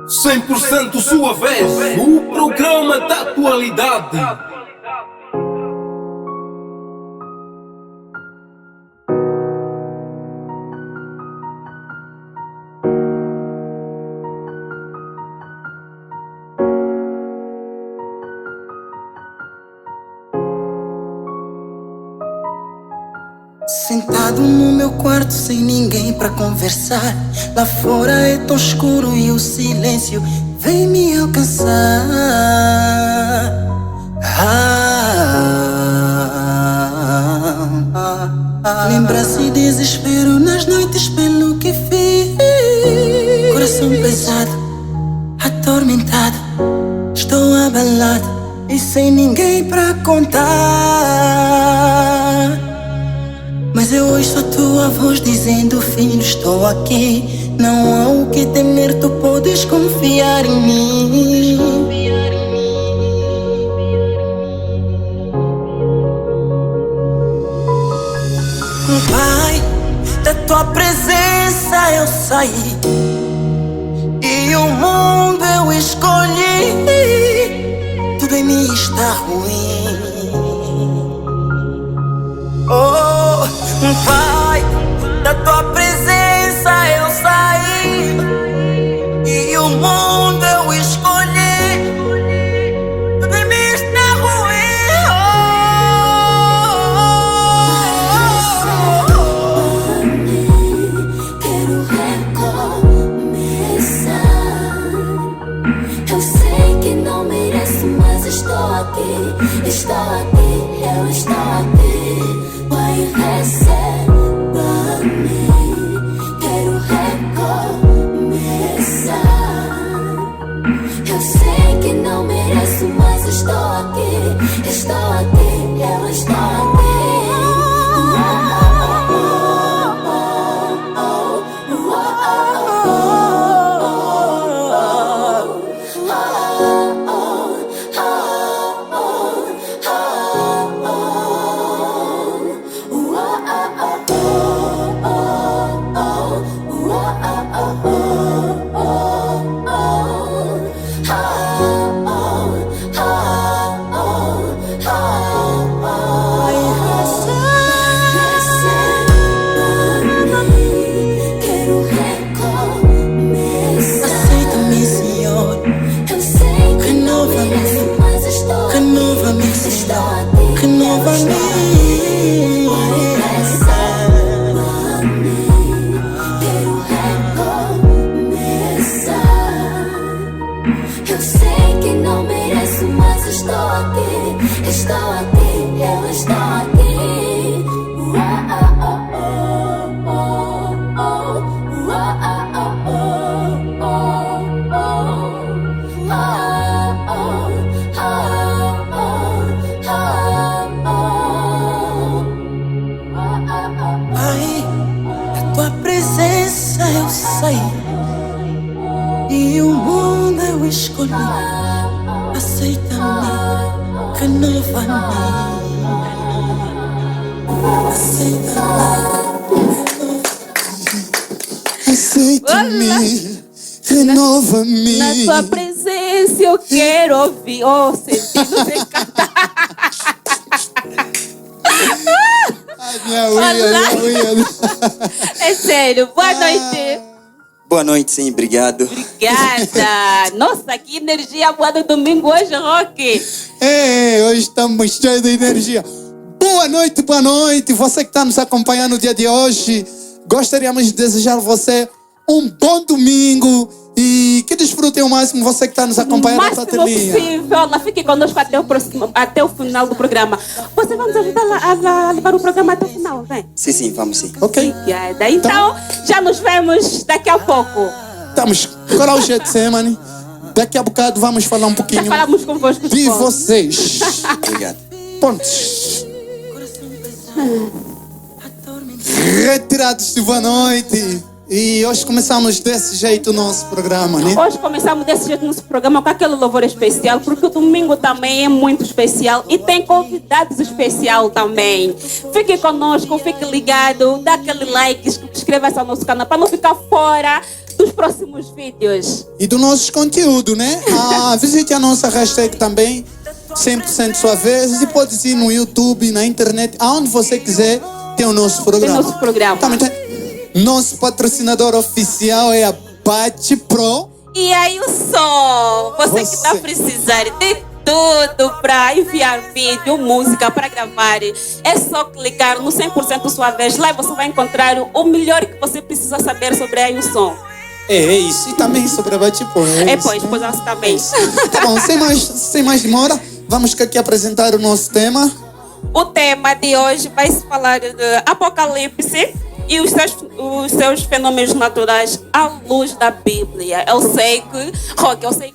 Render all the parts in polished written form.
100% sua vez, o programa da atualidade. Sentado no meu quarto sem ninguém pra conversar. Lá fora é tão escuro e o silêncio vem me alcançar. Lembrança e desespero nas noites pelo que fiz. Coração pesado, atormentado, estou abalado e sem ninguém pra contar. Mas eu ouço a tua voz dizendo: filho, estou aqui. Não há o que temer, tu podes confiar em mim. Pai, da tua presença eu saí e o mundo eu escolhi. Tudo em mim está ruim. Oh, Pai, da tua presença eu saí e o mundo eu escolhi. Tudo em mim está ruim. Quero recomeçar. Eu sei que não mereço, mas estou aqui. Estou aqui, eu estou aqui. Pai, receba-me. Quero recomeçar. Eu sei que não mereço, mas estou aqui. Estou aqui, eu estou aqui. Eu sei que não mereço, mas estou aqui. Estou aqui, eu estou aqui. Pai, da tua presença eu saí e o mundo eu escolhi. Aceita-me, renova-me. Aceita-me, renova-me. Na tua presença eu quero ouvir. Oh, sentindo sem cantar. Minha unha. É sério, boa noite. Boa noite, sim, obrigado. Obrigada. Nossa, que energia boa do domingo hoje, Roque. Hoje estamos cheios de energia. Boa noite. Você que está nos acompanhando no dia de hoje, gostaríamos de desejar a você um bom domingo e que desfrutem o máximo você que está nos acompanhando na tua telinha. Possível. Fique conosco até o final do programa. Você vai nos ajudar a levar o programa até o final, vem? Sim, vamos sim. Ok. Obrigada. Então, já nos vemos daqui a pouco. Estamos com o Getsemane. Daqui a bocado vamos falar um pouquinho Já falamos convosco de vocês. Obrigado. Pontos. Retirados de boa noite. E hoje começamos desse jeito o nosso programa, né? Hoje começamos desse jeito o nosso programa com aquele louvor especial, porque o domingo também é muito especial e tem convidados especiais também. Fique conosco, fique ligado, dá aquele like, inscreva-se ao nosso canal para não ficar fora dos próximos vídeos. E do nosso conteúdo, né? Visite a nossa hashtag também, 100% sua vez. E pode ir no YouTube, na internet, aonde você quiser, tem o nosso programa. Tem nosso programa. Também tem. Nosso patrocinador oficial é a Bate Pro. E aí o som, você que está precisando de tudo para enviar vídeo, música, para gravar, é só clicar no 100% sua vez. Lá você vai encontrar o melhor que você precisa saber sobre aí o som. É isso, e também sobre a Bate Pro. Pois nós também. Tá bom, sem mais demora, vamos aqui apresentar o nosso tema. O tema de hoje vai se falar de Apocalipse e os seus fenômenos naturais à luz da Bíblia. Eu sei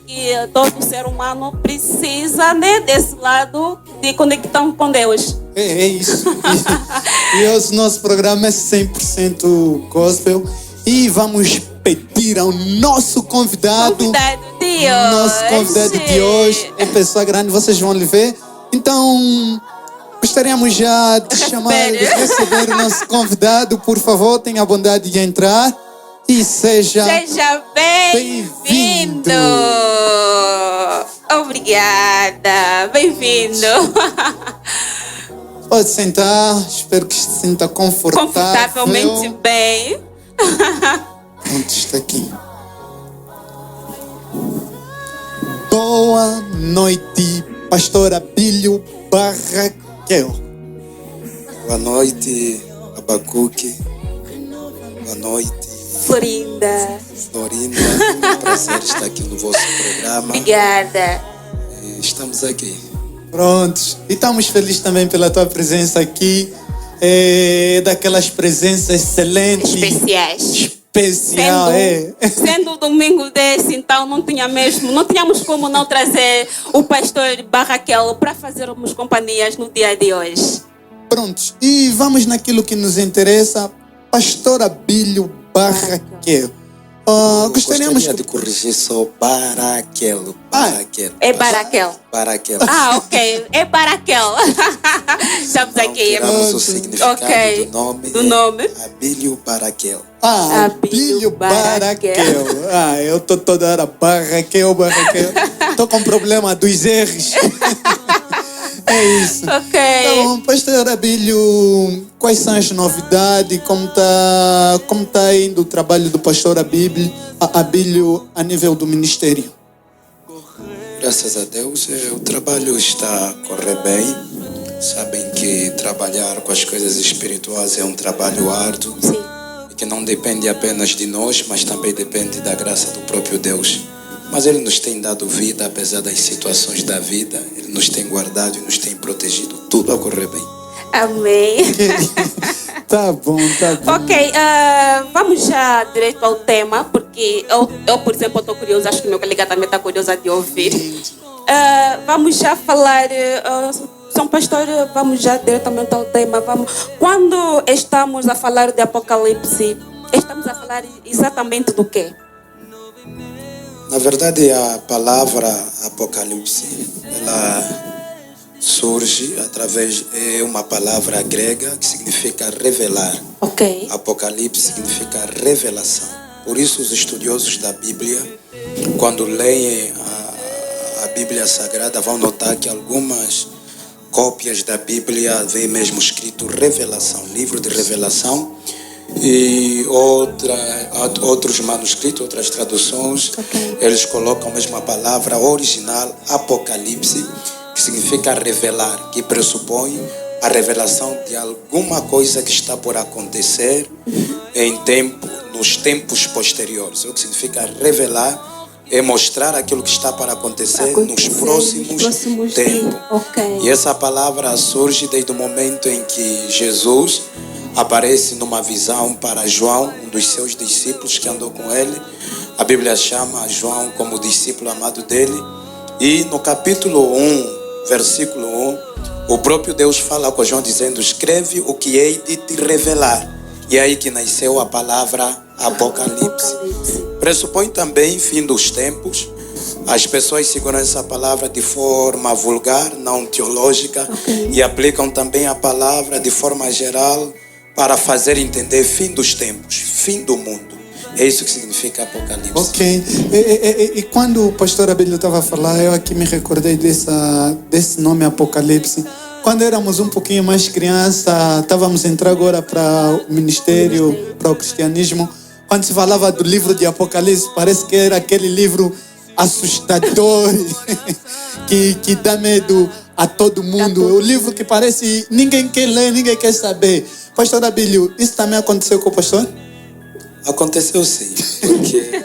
que todo ser humano precisa, né, desse lado de conexão com Deus. É isso. E hoje nosso programa é 100% gospel. E vamos pedir ao nosso convidado. Nosso convidado de hoje é pessoa grande, vocês vão lhe ver. Então, gostaríamos já de receber o nosso convidado. Por favor, tenha a bondade de entrar e seja bem-vindo. Obrigada, bem-vindo. Pode sentar, espero que se sinta confortavelmente bem. Pronto, está aqui. Boa noite, pastor Abílio Barraquel. Boa noite, Abacuque. Boa noite, Florinda. É um prazer estar aqui no vosso programa. Obrigada. Estamos aqui. Prontos. E estamos felizes também pela tua presença aqui. Daquelas presenças excelentes. Especial, Sendo domingo desse, então não tínhamos como não trazer o pastor Barraquel para fazermos companhias no dia de hoje. Prontos. E vamos naquilo que nos interessa. Pastor Abílio Barraquel. Gostaríamos de corrigir só Baraquel. É Baraquel. Baraquel. Ok. É Baraquel. Estamos aqui. Tiramos o significado do nome. Abílio Baraquel. Abílio Barraquel. Eu tô toda hora Barraquel. Tô com problema dos R's. É isso. Ok. Então, pastor Abílio, quais são as novidades? Como tá indo o trabalho do pastor Abílio a nível do ministério? Graças a Deus, o trabalho está a correr bem. Sabem que trabalhar com as coisas espirituais é um trabalho árduo. Sim. E que não depende apenas de nós, mas também depende da graça do próprio Deus. Mas Ele nos tem dado vida, apesar das situações da vida. Ele nos tem guardado e nos tem protegido. Tudo a correr bem. Amém. Tá bom. Ok, vamos já direto ao tema, porque eu por exemplo, estou curiosa, acho que meu colega também está curiosa de ouvir. Vamos já falar, São Pastor, vamos já diretamente ao tema. Quando estamos a falar de Apocalipse, estamos a falar exatamente do quê? Na verdade, a palavra Apocalipse, ela surge é uma palavra grega que significa revelar. Ok. Apocalipse significa revelação. Por isso, os estudiosos da Bíblia, quando leem a Bíblia Sagrada, vão notar que algumas cópias da Bíblia vem mesmo escrito revelação, livro de revelação. E outros manuscritos, outras traduções, eles colocam mesmo a palavra original, Apocalipse, que significa revelar, que pressupõe a revelação de alguma coisa que está por acontecer nos tempos posteriores. O que significa revelar é mostrar aquilo que está para acontecer nos próximos tempos. E essa palavra surge desde o momento em que Jesus aparece numa visão para João, um dos seus discípulos que andou com ele. A Bíblia chama João como discípulo amado dele. E no capítulo 1, versículo 1, o próprio Deus fala com João dizendo: escreve o que hei de te revelar. E é aí que nasceu a palavra Apocalipse. Pressupõe também fim dos tempos. As pessoas seguram essa palavra de forma vulgar, não teológica, e aplicam também a palavra de forma geral para fazer entender fim dos tempos, fim do mundo. É isso que significa Apocalipse. Ok. E quando o pastor Abelio estava a falar, eu aqui me recordei desse nome Apocalipse. Quando éramos um pouquinho mais criança, estávamos a entrar agora para o ministério, para o cristianismo. Quando se falava do livro de Apocalipse, parece que era aquele livro assustador, que dá medo a todo mundo. O livro que parece ninguém quer ler, ninguém quer saber. Pastor Abelio, isso também aconteceu com o pastor? Aconteceu sim, porque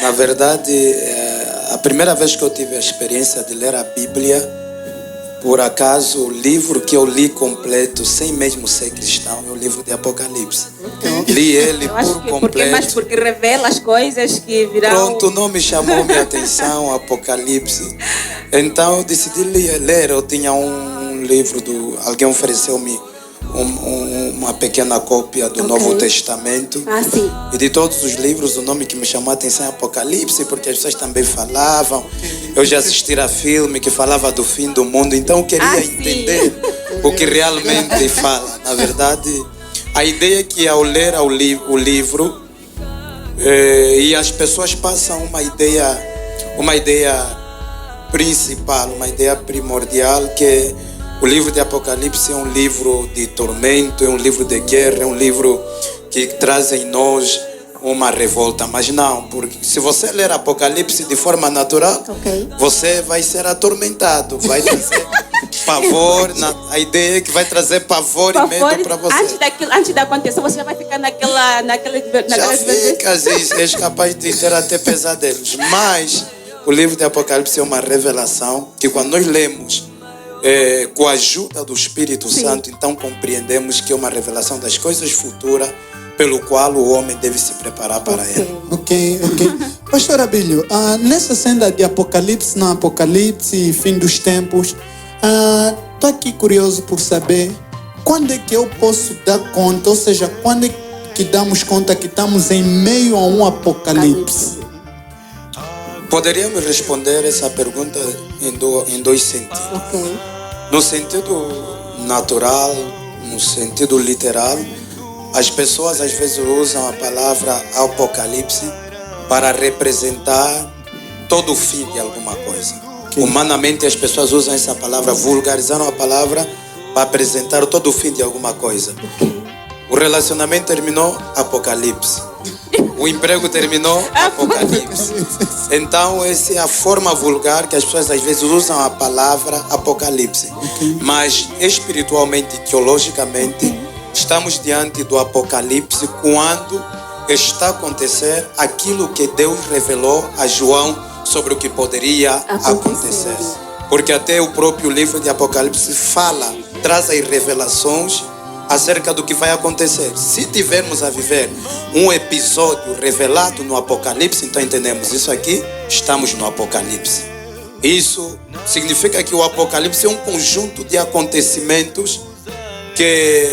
na verdade a primeira vez que eu tive a experiência de ler a Bíblia, por acaso o livro que eu li completo, sem mesmo ser cristão, é o livro de Apocalipse. Li ele Eu acho por que completo. mas porque revela as coisas que virão. Pronto, o nome chamou minha atenção, Apocalipse. Então eu decidi ler. Eu tinha um livro alguém ofereceu-me uma pequena cópia do Novo Testamento. Ah, sim. E de todos os livros, o nome que me chamou a atenção é Apocalipse, porque as pessoas também falavam. Eu já assisti a filme que falava do fim do mundo, então eu queria entender o que realmente fala. Na verdade, a ideia é que ao ler o livro, e as pessoas passam uma ideia principal, uma ideia primordial, que o livro de Apocalipse é um livro de tormento, é um livro de guerra, é um livro que traz em nós uma revolta. Mas não, porque se você ler Apocalipse de forma natural, você vai ser atormentado, vai trazer pavor. A ideia é que vai trazer pavor e medo para você. Antes da acontecer, você já vai ficar naquela Já fica, às vezes, és capaz de ter até pesadelos. Mas o livro de Apocalipse é uma revelação que quando nós lemos com a ajuda do Espírito Santo, então compreendemos que é uma revelação das coisas futuras pelo qual o homem deve se preparar para ela. Ok. Pastor Abelio, nessa cena de Apocalipse, no Apocalipse, fim dos tempos, estou aqui curioso por saber quando é que eu posso dar conta, ou seja, quando é que damos conta que estamos em meio a um Apocalipse? Poderíamos responder essa pergunta em dois sentidos. No sentido natural, no sentido literal, as pessoas às vezes usam a palavra Apocalipse para representar todo o fim de alguma coisa. Humanamente as pessoas usam essa palavra, vulgarizaram a palavra para apresentar todo o fim de alguma coisa. O relacionamento terminou, Apocalipse. O emprego terminou, Apocalipse. Então essa é a forma vulgar que as pessoas às vezes usam a palavra Apocalipse. Mas espiritualmente, teologicamente, estamos diante do Apocalipse quando está a acontecer aquilo que Deus revelou a João sobre o que poderia acontecer. Porque até o próprio livro de Apocalipse traz as revelações acerca do que vai acontecer. Se tivermos a viver um episódio revelado no Apocalipse, então entendemos isso aqui, estamos no Apocalipse. Isso significa que o Apocalipse é um conjunto de acontecimentos que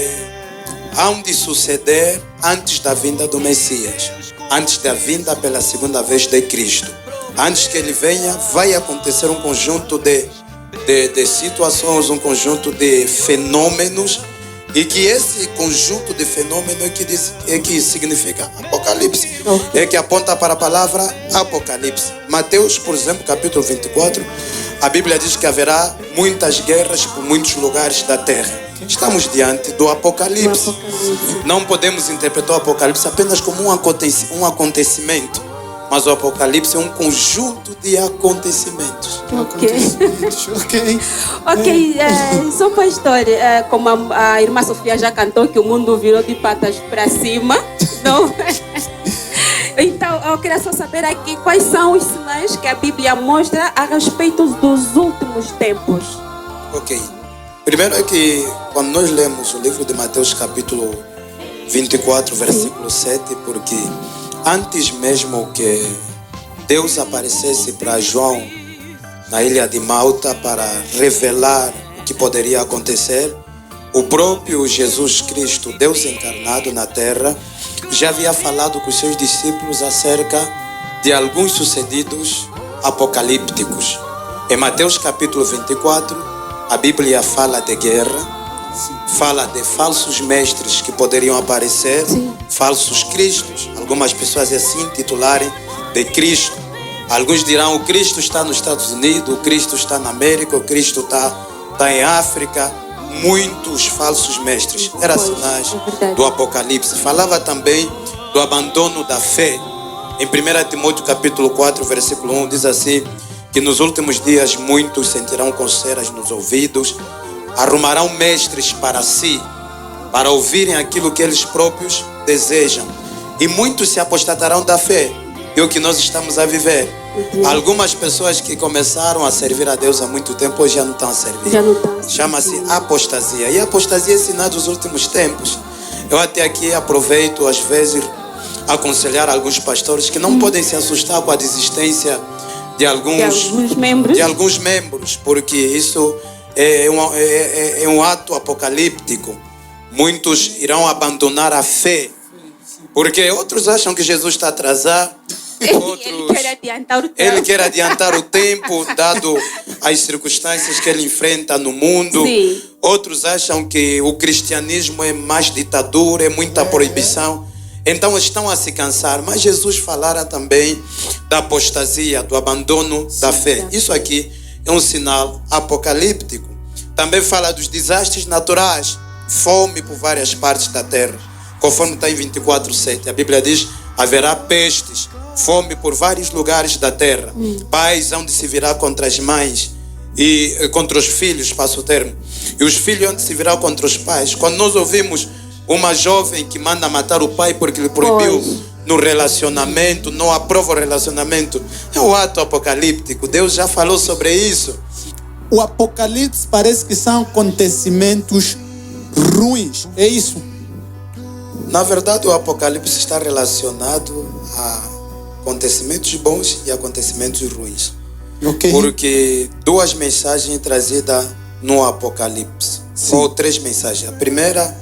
hão de suceder antes da vinda do Messias, antes da vinda pela segunda vez de Cristo. Antes que ele venha, vai acontecer um conjunto de situações, um conjunto de fenômenos, e que esse conjunto de fenômenos é que significa Apocalipse, é que aponta para a palavra Apocalipse. Mateus, por exemplo, capítulo 24, a Bíblia diz que haverá muitas guerras por muitos lugares da terra. Estamos diante do Apocalipse. Não podemos interpretar o Apocalipse apenas como um acontecimento, mas o Apocalipse é um conjunto de acontecimentos. Só pastor, como a irmã Sofia já cantou, que o mundo virou de patas para cima, não? Então, eu queria só saber aqui quais são os sinais que a Bíblia mostra a respeito dos últimos tempos. Ok. Primeiro é que quando nós lemos o livro de Mateus capítulo 24, versículo 7, porque antes mesmo que Deus aparecesse para João na ilha de Malta para revelar o que poderia acontecer, o próprio Jesus Cristo, Deus encarnado na terra, já havia falado com os seus discípulos acerca de alguns sucedidos apocalípticos. Em Mateus capítulo 24, a Bíblia fala de guerra, fala de falsos mestres que poderiam aparecer, falsos cristos. Algumas pessoas assim titularem de Cristo. Alguns dirão o Cristo está nos Estados Unidos, o Cristo está na América, o Cristo está em África. Muitos falsos mestres. Era sinais do Apocalipse. Falava também do abandono da fé. Em 1 Timóteo capítulo 4, versículo 1, diz assim, que nos últimos dias muitos sentirão coceiras nos ouvidos, arrumarão mestres para si, para ouvirem aquilo que eles próprios desejam. E muitos se apostatarão da fé. É o que nós estamos a viver. Algumas pessoas que começaram a servir a Deus há muito tempo hoje já não estão a servir. Chama-se apostasia. E a apostasia é sinal dos últimos tempos. Eu até aqui aproveito, às vezes, aconselhar alguns pastores que não podem se assustar com a desistência de alguns membros, porque isso é um ato apocalíptico. Muitos irão abandonar a fé, porque outros acham que Jesus está atrasado. Ele quer adiantar o tempo, dado as circunstâncias que ele enfrenta no mundo. Sim. Outros acham que o cristianismo é mais ditadura, é muita proibição. Então estão a se cansar. Mas Jesus falara também da apostasia, do abandono da fé. Isso aqui é um sinal apocalíptico. Também fala dos desastres naturais, fome por várias partes da terra. Conforme está em 24:7, a Bíblia diz: haverá pestes, fome por vários lugares da terra. Pais hão de se virar contra as mães e contra os filhos, passo o termo. E os filhos hão de se virar contra os pais. Quando nós ouvimos uma jovem que manda matar o pai porque lhe proibiu no relacionamento, não aprova o relacionamento, é um ato apocalíptico. Deus já falou sobre isso. O Apocalipse parece que são acontecimentos ruins. É isso? Na verdade, o Apocalipse está relacionado a acontecimentos bons e acontecimentos ruins. Ok. Porque duas mensagens trazidas no Apocalipse. Ou três mensagens. A primeira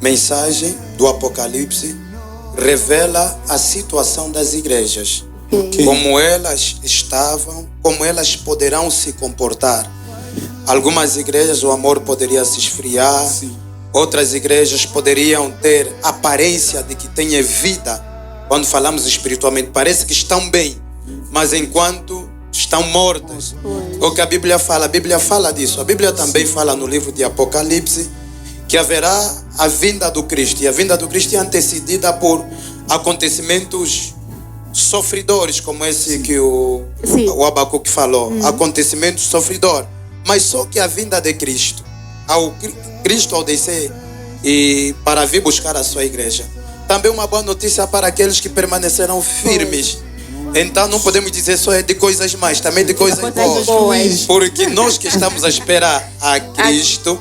mensagem do Apocalipse revela a situação das igrejas. Ok. Como elas estavam, como elas poderão se comportar. Algumas igrejas o amor poderia se esfriar. Outras igrejas poderiam ter aparência de que têm vida. Quando falamos espiritualmente, parece que estão bem, mas enquanto estão mortas. O que a Bíblia fala disso. A Bíblia também fala no livro de Apocalipse que haverá a vinda do Cristo. E a vinda do Cristo é antecedida por acontecimentos sofredores, como esse que o Abacuque falou. Acontecimentos sofredores. Mas só que a vinda de Cristo, Cristo ao descer e para vir buscar a sua igreja, também uma boa notícia para aqueles que permaneceram firmes. Então não podemos dizer só de coisas más, também de coisas boas. Porque nós que estamos a esperar a Cristo,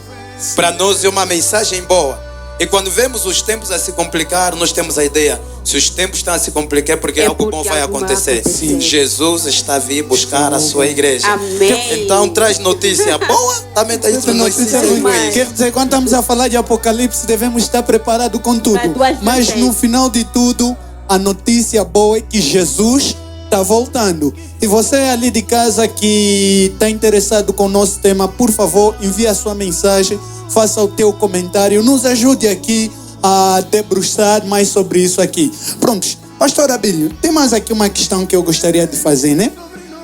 para nós é uma mensagem boa. E quando vemos os tempos a se complicar, nós temos a ideia, se os tempos estão a se complicar, porque algo bom vai acontecer. Jesus está a vir buscar a sua igreja. Amém. Então traz notícia boa, também traz notícia ruim. Quer dizer, quando estamos a falar de Apocalipse, devemos estar preparados com tudo. Mas no final de tudo, a notícia boa é que Jesus está voltando. E você ali de casa que está interessado com o nosso tema, por favor, envie a sua mensagem, faça o teu comentário, nos ajude aqui a debruçar mais sobre isso aqui. Prontos, pastor Abílio, tem mais aqui uma questão que eu gostaria de fazer, né?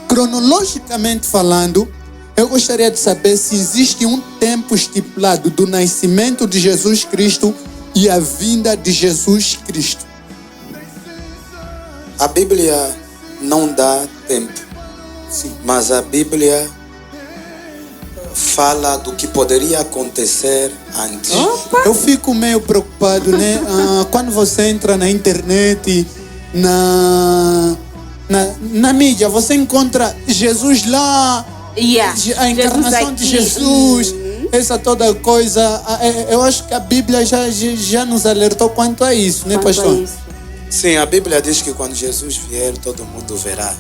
Cronologicamente falando, eu gostaria de saber se existe um tempo estipulado do nascimento de Jesus Cristo e a vinda de Jesus Cristo. A Bíblia não dá tempo, mas a Bíblia fala do que poderia acontecer antes. Eu fico meio preocupado, né? Quando você entra na internet, na mídia, você encontra Jesus lá, a encarnação de Jesus, essa toda coisa. Eu acho que a Bíblia já nos alertou quanto a isso, né, pastor? Sim, a Bíblia diz que quando Jesus vier, todo mundo verá.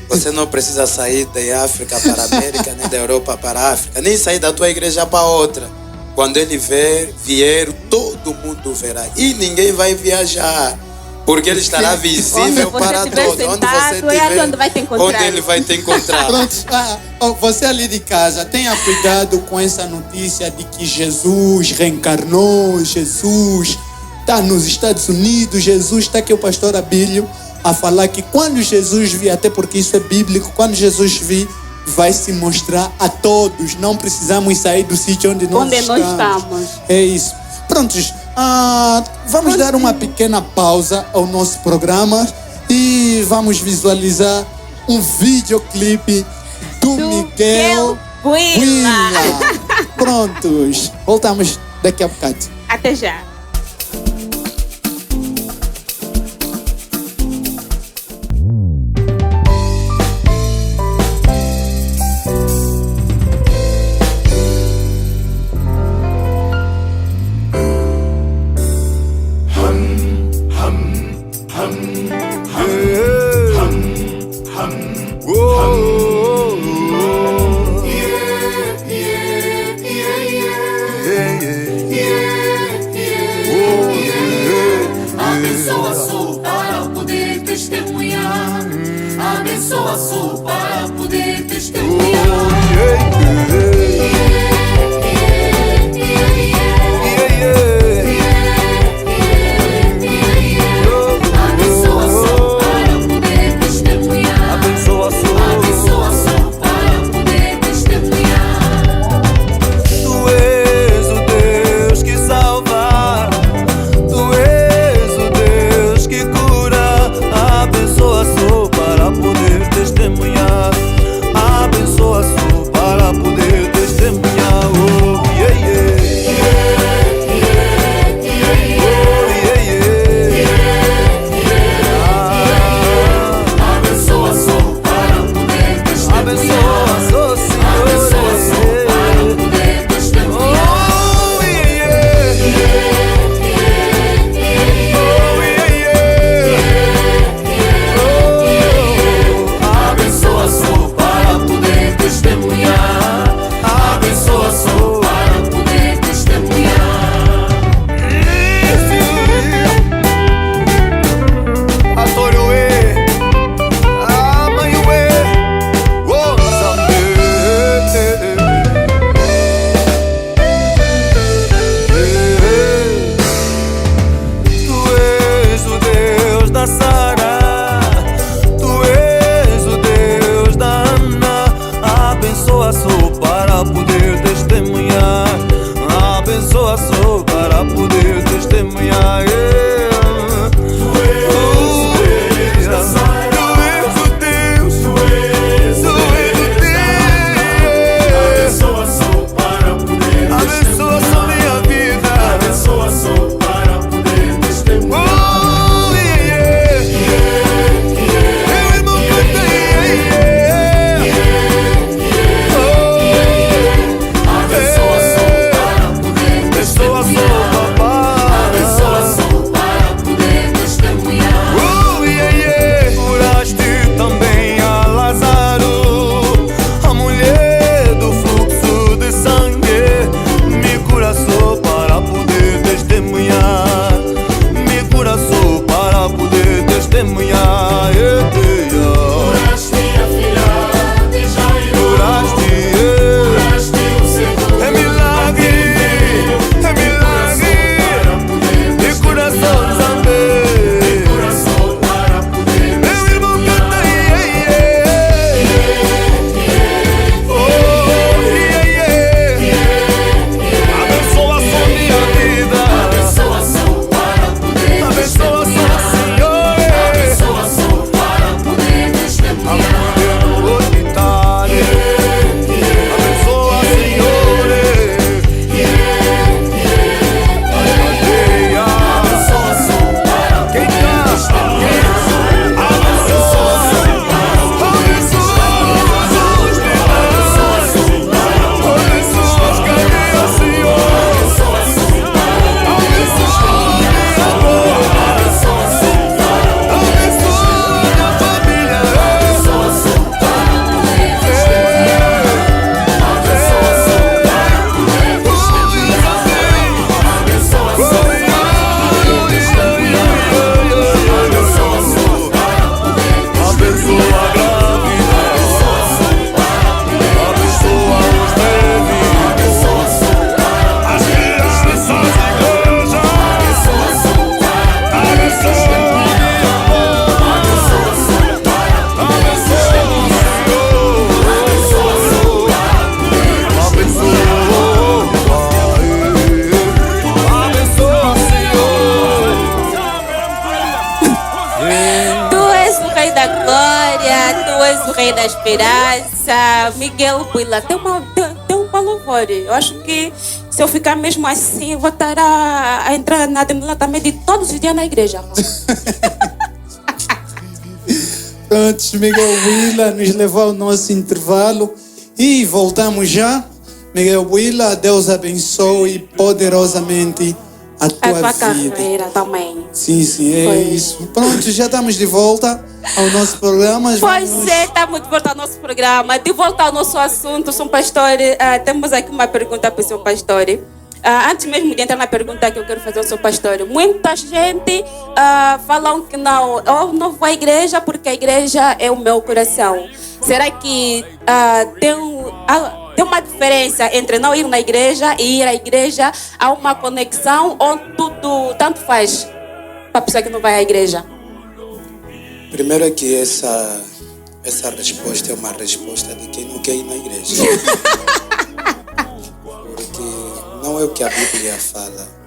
Você não precisa sair da África para a América, nem da Europa para a África, nem sair da tua igreja para outra. Quando ele vier, todo mundo verá. E ninguém vai viajar, Porque ele estará visível Onde você para estiver todos. Onde sentado, você é ali estiver, onde vai te encontrar. onde ele vai te encontrar. Pronto, você ali de casa, tenha cuidado com essa notícia de que Jesus reencarnou, Jesus está nos Estados Unidos, Jesus está aqui o pastor Abílio a falar que quando Jesus vir, até porque isso é bíblico, quando Jesus vir, vai se mostrar a todos. Não precisamos sair do sítio onde nós estamos. É isso. Prontos, vamos dar uma pequena pausa ao nosso programa e vamos visualizar um videoclipe do Miguel Huila. Prontos, voltamos daqui a bocado. Até já. Abençoa Sul para poder testemunhar. Abençoa Sul para poder testemunhar. Abençoa Sul para poder testemunhar. Abençoa Sul para poder testemunhar. Tu és o Deus que salva. Tu és o Deus que cura. Abençoa Sul para poder testemunhar. Abençoa Sul Rei da Glória, tu és o Rei da Esperança. Miguel Buila, tem um louvor. Eu acho que se eu ficar mesmo assim, eu vou estar a entrar na Ademila também de todos os dias na igreja. Antes, Miguel Willa nos levou ao nosso intervalo e voltamos já. Miguel Willa, Deus abençoe poderosamente a tua A tua vida. carreira também. Sim, é Foi. isso. Pronto, já estamos de volta ao nosso programa. Pois é, estamos de volta ao nosso programa, de volta ao nosso assunto. São Pastor, temos aqui uma pergunta para o seu pastor. Antes mesmo de entrar na pergunta que eu quero fazer ao seu pastor, muita gente falam que não, eu não vou à igreja porque a igreja é o meu coração. Será que tem uma diferença entre não ir na igreja e ir à igreja? Há uma conexão ou tudo tanto faz para a pessoa que não vai à igreja? Primeiro é que essa resposta é uma resposta de quem não quer ir na igreja. Porque não é o que a Bíblia fala.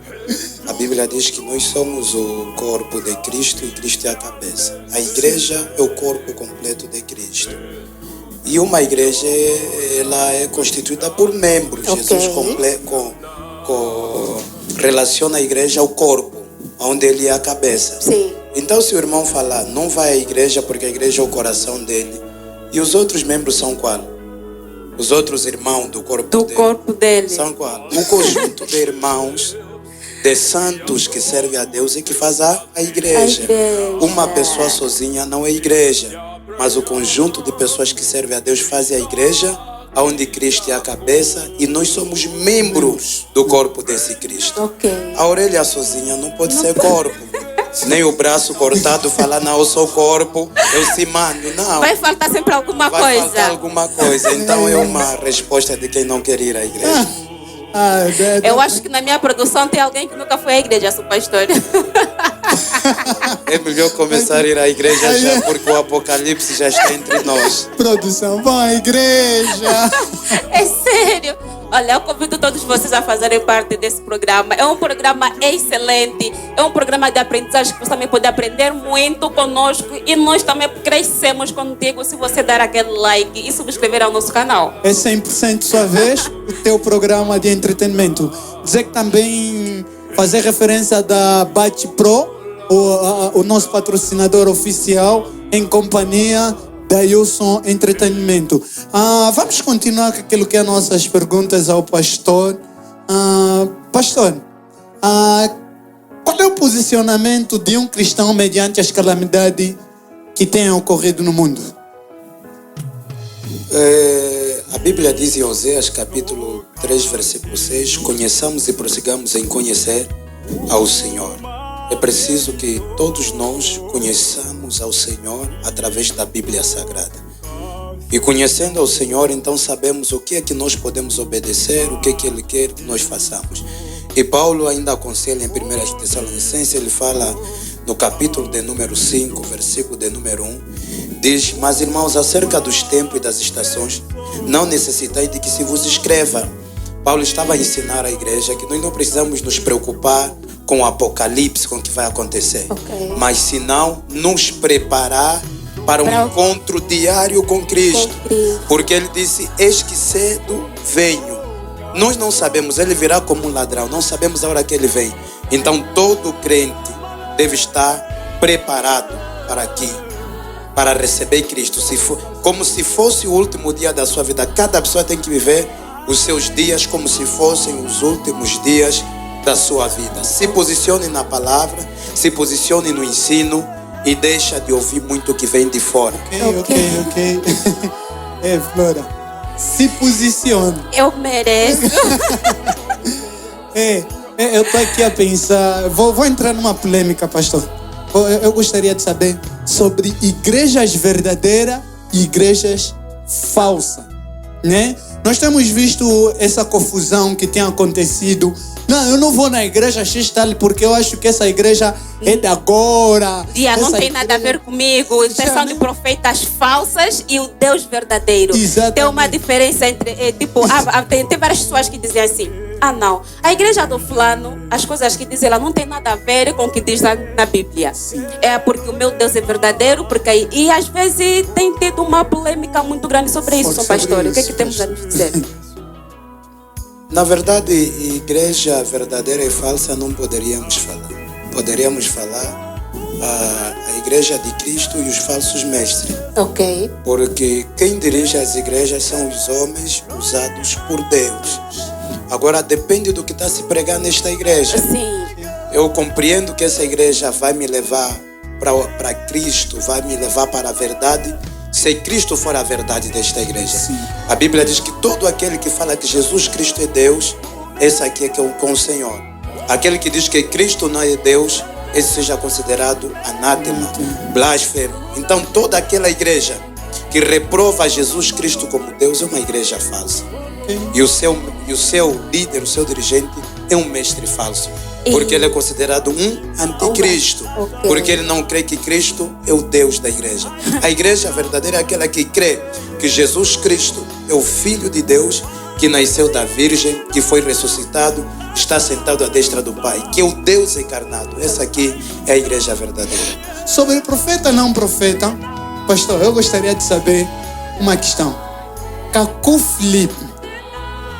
A Bíblia diz que nós somos o corpo de Cristo e Cristo é a cabeça. A igreja é o corpo completo de Cristo. E uma igreja, ela é constituída por membros. Ok. Jesus relaciona a igreja ao corpo, onde ele é a cabeça. Sim. Então, se o irmão falar, não vai à igreja porque a igreja é o coração dele, e os outros membros são qual? Os outros irmãos do corpo dele. Corpo dele. São qual? Um conjunto de irmãos, de santos que servem a Deus e que faz a igreja. Uma pessoa sozinha não é igreja, mas o conjunto de pessoas que servem a Deus fazem a igreja, onde Cristo é a cabeça e nós somos membros do corpo desse Cristo. Ok. A orelha sozinha não pode ser corpo. Nem o braço cortado falar, não, eu sou corpo, eu se mando. Não. Vai faltar sempre alguma Vai coisa. faltar alguma coisa. Então é uma resposta de quem não quer ir à igreja. Eu acho que na minha produção tem alguém que nunca foi à igreja, sou pastor. É melhor começar a ir à igreja já, porque o Apocalipse já está entre nós. Produção, vão à igreja. É sério. Olha, eu convido todos vocês a fazerem parte desse programa. É um programa excelente. É um programa de aprendizagem que você também pode aprender muito conosco. E nós também crescemos contigo se você dar aquele like e subscrever ao nosso canal. É 100% sua vez, o teu programa de entretenimento. Dizer que também fazer referência da Bate Pro, o nosso patrocinador oficial, em companhia da Wilson Entretenimento. Vamos continuar com aquilo que é nossas perguntas ao pastor. Pastor, qual é o posicionamento de um cristão mediante as calamidades que têm ocorrido no mundo? A Bíblia diz em Oséias capítulo 3, versículo 6: conheçamos e prossigamos em conhecer ao Senhor. É preciso que todos nós conheçamos ao Senhor através da Bíblia Sagrada. E conhecendo ao Senhor, então sabemos o que é que nós podemos obedecer, o que é que Ele quer que nós façamos. E Paulo ainda aconselha em 1 Tessalonicenses, ele fala no capítulo de número 5, versículo de número 1, diz: mas irmãos, acerca dos tempos e das estações, não necessitai de que se vos escreva. Paulo estava a ensinar à igreja que nós não precisamos nos preocupar com o apocalipse, com o que vai acontecer. Ok. Mas se não, nos preparar para um encontro diário com Cristo. Porque ele disse: eis que cedo venho. Nós não sabemos, ele virá como um ladrão, não sabemos a hora que ele vem. Então todo crente deve estar preparado para receber Cristo. Como se fosse o último dia da sua vida. Cada pessoa tem que viver os seus dias como se fossem os últimos dias da sua vida. Se posicione na palavra, se posicione no ensino e deixa de ouvir muito o que vem de fora. Ok. Flora, se posicione. Eu mereço. Eu estou aqui a pensar, vou entrar numa polêmica, pastor. Eu gostaria de saber sobre igrejas verdadeiras e igrejas falsas, né? Nós temos visto essa confusão que tem acontecido. Não, eu não vou na igreja X tal porque eu acho que essa igreja é de agora. Não tem nada a ver comigo. São de profetas falsas e o Deus verdadeiro. Exatamente. Tem uma diferença entre, tem várias pessoas que dizem assim: ah não, a igreja do fulano, as coisas que diz ela não tem nada a ver com o que diz na Bíblia. É porque o meu Deus é verdadeiro, porque aí, e às vezes tem tido uma polêmica muito grande sobre isso, São Pastor. O que é que temos a nos dizer? Na verdade, igreja verdadeira e falsa não poderíamos falar. Poderíamos falar a igreja de Cristo e os falsos mestres. Ok. Porque quem dirige as igrejas são os homens usados por Deus. Agora depende do que está se pregando nesta igreja. Sim. Eu compreendo que essa igreja vai me levar para Cristo, vai me levar para a verdade, se Cristo for a verdade desta igreja. Sim. A Bíblia diz que todo aquele que fala que Jesus Cristo é Deus, esse aqui é que é com o Senhor. Aquele que diz que Cristo não é Deus, esse seja considerado anátema, blasfemo. Então toda aquela igreja que reprova Jesus Cristo como Deus é uma igreja falsa. E o seu líder, o seu dirigente é um mestre falso. Porque ele é considerado um anticristo. Porque ele não crê que Cristo é o Deus da igreja. A igreja verdadeira é aquela que crê que Jesus Cristo é o Filho de Deus, que nasceu da Virgem, que foi ressuscitado, está sentado à destra do Pai, que é o Deus encarnado. Essa aqui é a igreja verdadeira. Sobre profeta não profeta, pastor, eu gostaria de saber uma questão. Cacu Filipe,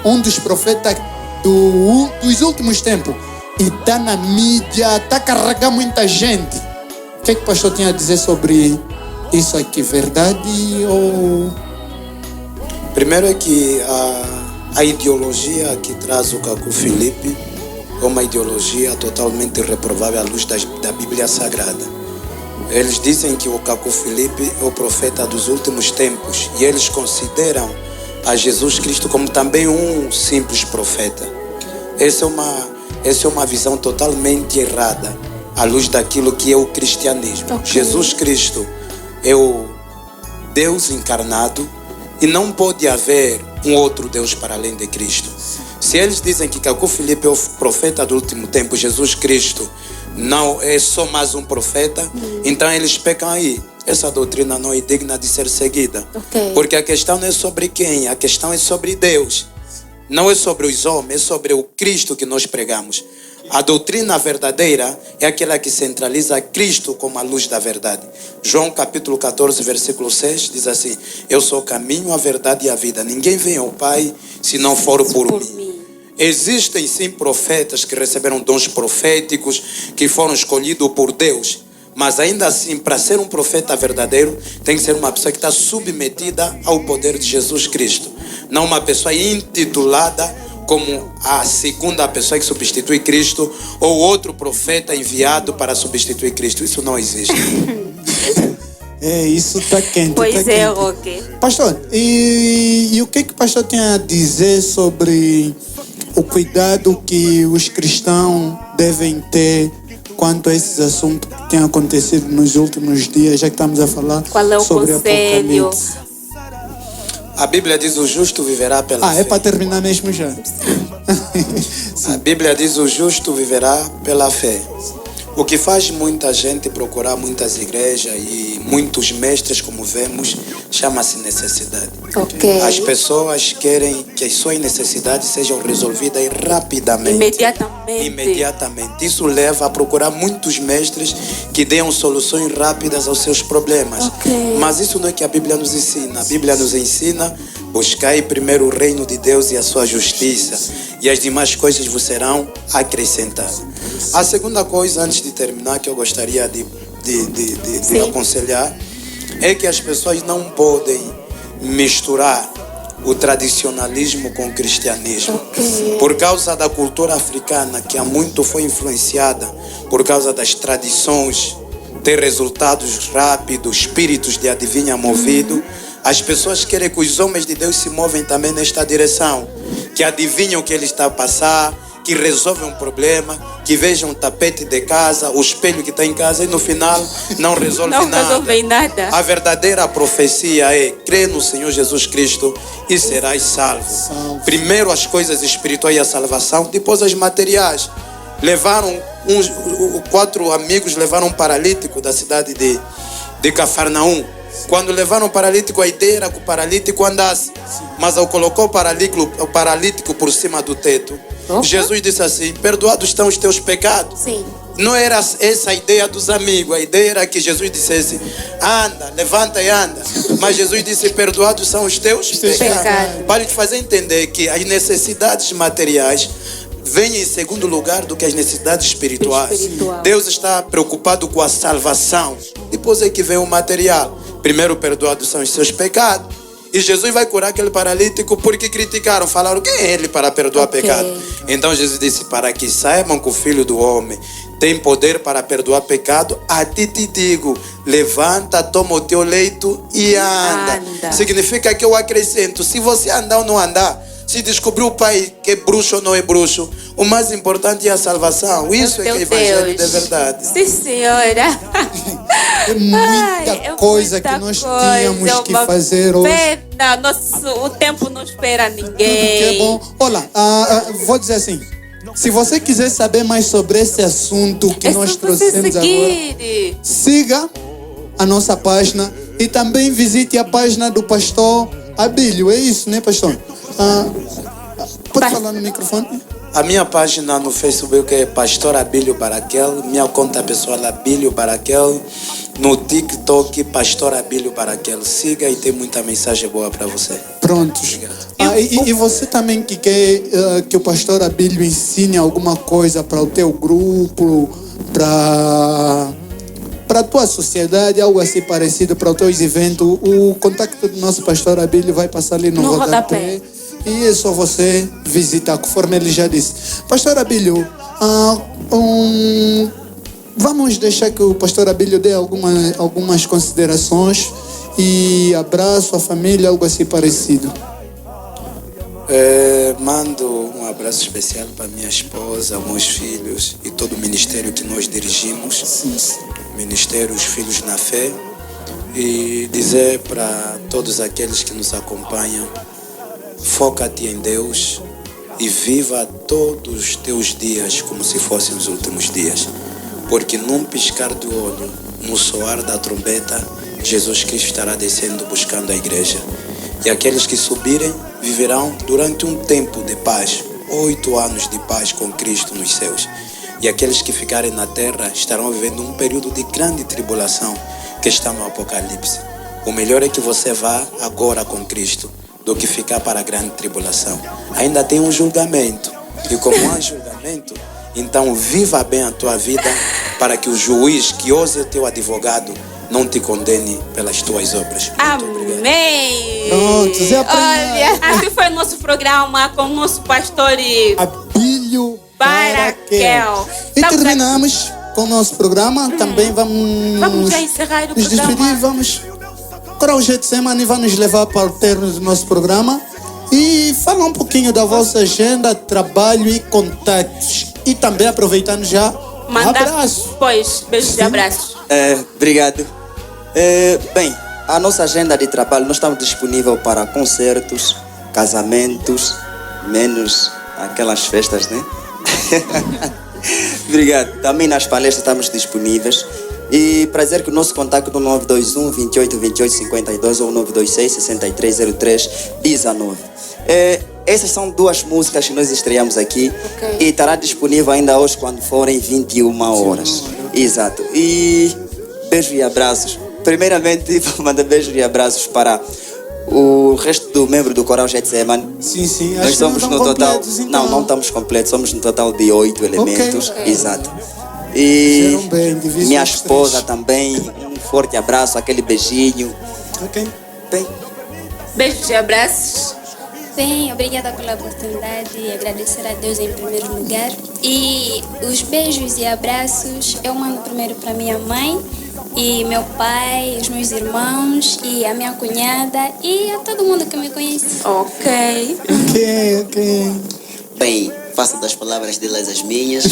um dos profetas dos últimos tempos, e está na mídia, está carregando muita gente. O que é que o pastor tinha a dizer sobre isso aqui? Verdade ou... Primeiro é que a ideologia que traz o Cacu Filipe é uma ideologia totalmente reprovável à luz da Bíblia Sagrada. Eles dizem que o Cacu Filipe é o profeta dos últimos tempos e eles consideram a Jesus Cristo como também um simples profeta. Essa é uma visão totalmente errada à luz daquilo que é o cristianismo. Jesus Cristo é o Deus encarnado e não pode haver um outro Deus para além de Cristo. Se eles dizem que Cacu Filipe é o profeta do último tempo, Jesus Cristo não é só mais um profeta, então eles pecam aí. Essa doutrina não é digna de ser seguida. Porque a questão não é sobre quem, a questão é sobre Deus. Não é sobre os homens, é sobre o Cristo que nós pregamos. A doutrina verdadeira é aquela que centraliza Cristo como a luz da verdade. João capítulo 14, versículo 6 diz assim: eu sou o caminho, a verdade e a vida. Ninguém vem ao Pai se não for por mim. Existem sim profetas que receberam dons proféticos, que foram escolhidos por Deus. Mas ainda assim, para ser um profeta verdadeiro, tem que ser uma pessoa que está submetida ao poder de Jesus Cristo. Não uma pessoa intitulada como a segunda pessoa que substitui Cristo ou outro profeta enviado para substituir Cristo. Isso não existe. Isso está quente. Pois tá é, quente. ok. Pastor, e o que o pastor tem a dizer sobre o cuidado que os cristãos devem ter quanto a esses assuntos que têm acontecido nos últimos dias, já que estamos a falar Qual é o sobre conselho? Apocalipse? A Bíblia diz: o justo viverá pela fé. É para terminar mesmo já. A Bíblia diz: o justo viverá pela fé. O que faz muita gente procurar muitas igrejas e muitos mestres, como vemos, chama-se necessidade. As pessoas querem que as suas necessidades sejam resolvidas rapidamente. Imediatamente. Isso leva a procurar muitos mestres que deem soluções rápidas aos seus problemas. Mas isso não é que a Bíblia nos ensina. A Bíblia nos ensina: buscai primeiro o reino de Deus e a sua justiça, e as demais coisas vos serão acrescentadas. A segunda coisa, antes de terminar, que eu gostaria de aconselhar, é que as pessoas não podem misturar o tradicionalismo com o cristianismo. Por causa da cultura africana, que há muito foi influenciada por causa das tradições, ter resultados rápidos, espíritos de adivinha movido, as pessoas querem que os homens de Deus se movem também nesta direção, que adivinham o que ele está a passar, que resolvem um problema, que vejam o tapete de casa, o espelho que está em casa, e no final não resolve nada. A verdadeira profecia é: crê no Senhor Jesus Cristo e serás salvo. Primeiro as coisas espirituais e a salvação, depois as materiais. Quatro amigos levaram um paralítico da cidade de Cafarnaum. Quando levaram o paralítico, a ideia era que o paralítico andasse. Mas ao colocar o paralítico por cima do teto, Jesus disse assim: perdoados estão os teus pecados. Sim. Não era essa a ideia dos amigos. A ideia era que Jesus dissesse: anda, levanta e anda. Mas Jesus disse: perdoados são os teus pecados. Para te fazer entender que as necessidades materiais vêm em segundo lugar do que as necessidades espirituais. Deus está preocupado com a salvação. Depois é que vem o material. Primeiro, perdoados são os seus pecados. E Jesus vai curar aquele paralítico porque criticaram, falaram: quem é ele para perdoar pecado? Então Jesus disse: para que saibam que o Filho do Homem tem poder para perdoar pecado, a ti te digo, levanta, toma o teu leito e anda. Significa que eu acrescento, se você andar ou não andar, se descobrir o pai que é bruxo ou não é bruxo, o mais importante é a salvação. Isso é que é evangelho de verdade. Sim, senhora. É muita coisa que nós tínhamos que fazer hoje. Pena, o tempo não espera ninguém. Tudo que é bom. Olha, vou dizer assim, se você quiser saber mais sobre esse assunto que nós trouxemos agora, siga a nossa página e também visite a página do pastor Abílio. É isso, né, pastor? Pode falar no microfone? A minha página no Facebook é Pastor Abílio Baraquel. Minha conta pessoal é Abílio Baraquel. No TikTok, Pastor Abílio Baraquel. Siga e tem muita mensagem boa para você. Pronto. E você também que quer que o pastor Abílio ensine alguma coisa para o teu grupo, para a tua sociedade, algo assim parecido, para os teus eventos, o contato do nosso pastor Abílio vai passar ali no rodapé. E é só você visitar, conforme ele já disse. Pastor Abílio, vamos deixar que o pastor Abílio dê algumas considerações e abraço à família, algo assim parecido. Mando um abraço especial para minha esposa, meus filhos e todo o ministério que nós dirigimos. Ministério Os Filhos na Fé. E dizer para todos aqueles que nos acompanham: foca-te em Deus e viva todos os teus dias como se fossem os últimos dias. Porque num piscar do olho, no soar da trombeta, Jesus Cristo estará descendo buscando a igreja. E aqueles que subirem viverão durante um tempo de paz, 8 anos de paz com Cristo nos céus. E aqueles que ficarem na terra estarão vivendo um período de grande tribulação que está no Apocalipse. O melhor é que você vá agora com Cristo do que ficar para a grande tribulação. Ainda tem um julgamento. E como há julgamento, então viva bem a tua vida para que o juiz, que hoje é teu advogado, não te condene pelas tuas obras. Amém! Pronto, Zé Olha, assim foi o nosso programa com o nosso pastor Abílio Baraquel. E terminamos com o nosso programa. Também Vamos já encerrar o nos programa. despedir. Vamos para o Getsemane, vai nos levar para o término do nosso programa e falar um pouquinho da vossa agenda, trabalho e contatos. E também aproveitando já, abraço. Pois, beijos e abraços. Obrigado. Bem, a nossa agenda de trabalho, nós estamos disponíveis para concertos, casamentos, menos aquelas festas, né? Obrigado. Também nas palestras estamos disponíveis. E para dizer que o nosso contato é no 921 28 28 52 ou 926 63 03 19. Essas são 2 músicas que nós estreamos aqui. E estará disponível ainda hoje quando forem 21 horas. Exato. E beijos e abraços. Primeiramente, vou mandar beijos e abraços para o resto do membro do coral Getsemane. Sim. Nós somos no total. Então. Não estamos completos, somos no total de 8 elementos. Exato. E minha esposa também, um forte abraço, aquele beijinho. Bem. Beijos e abraços. Bem, obrigada pela oportunidade e agradecer a Deus em primeiro lugar. E os beijos e abraços eu mando primeiro para minha mãe e meu pai, os meus irmãos e a minha cunhada e a todo mundo que me conhece. Ok. Bem, faço das palavras delas as minhas.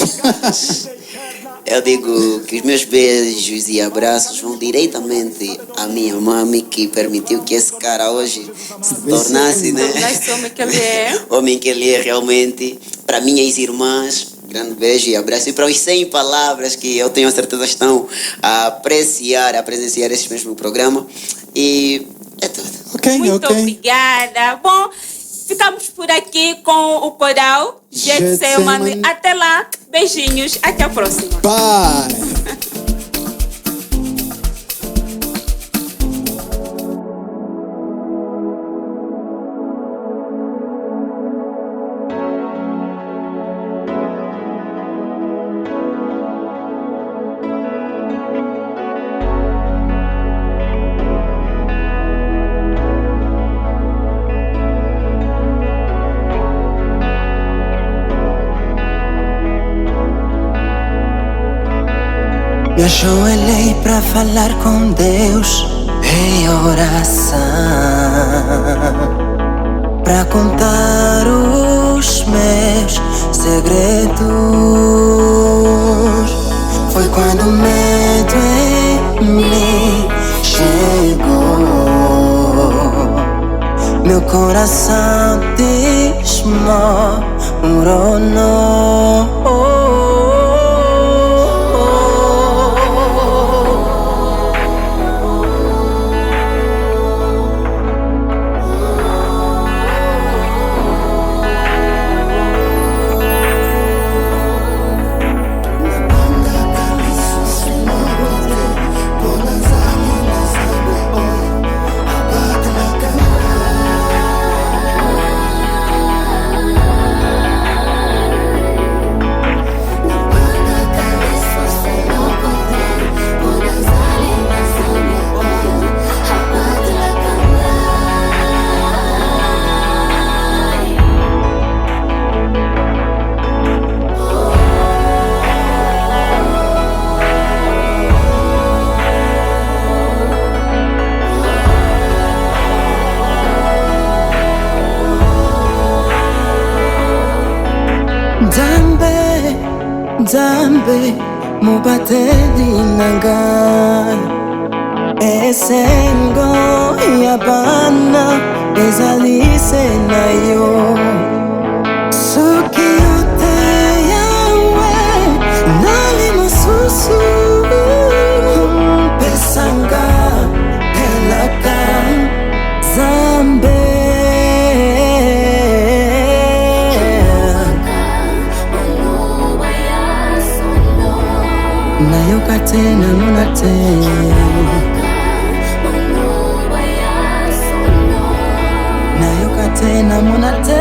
Eu digo que os meus beijos e abraços vão diretamente à minha mãe, que permitiu que esse cara hoje se tornasse, né? Tornasse o homem que ele é. Homem que ele é realmente. Para minhas irmãs, Grande beijo e abraço. E para os 100 palavras que eu tenho a certeza estão a apreciar, a presenciar esse mesmo programa. E é tudo. Muito obrigada. Bom, ficamos por aqui com o coral Getsemane. Até lá, beijinhos, até a próxima. Bye. Me ajoelhei pra falar com Deus em oração, pra contar os meus segredos. Foi quando o medo em mim chegou, meu coração desmoronou. Zambe mubateli nangai esengo yabana ezalise nayo soki yote yawe nali masusu pesanga pelaka Zambe Nayokatena munate Nayokatena munate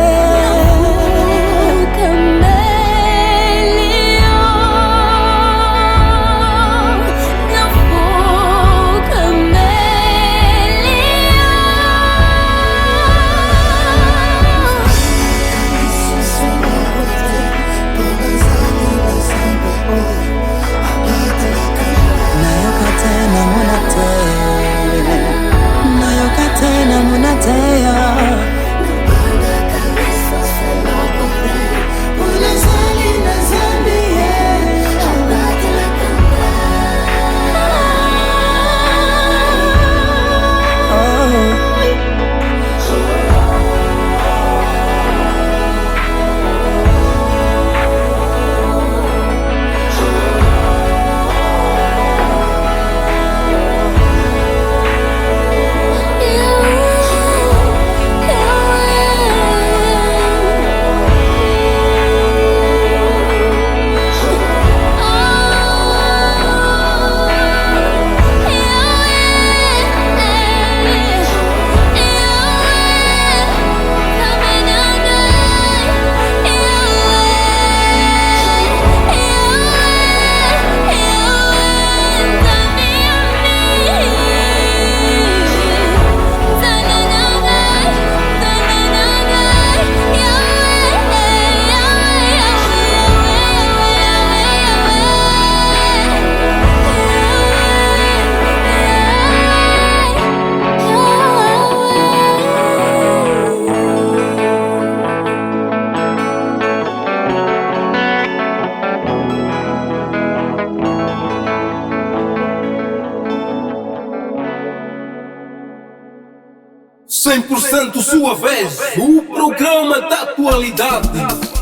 Sua vez, o programa da atualidade.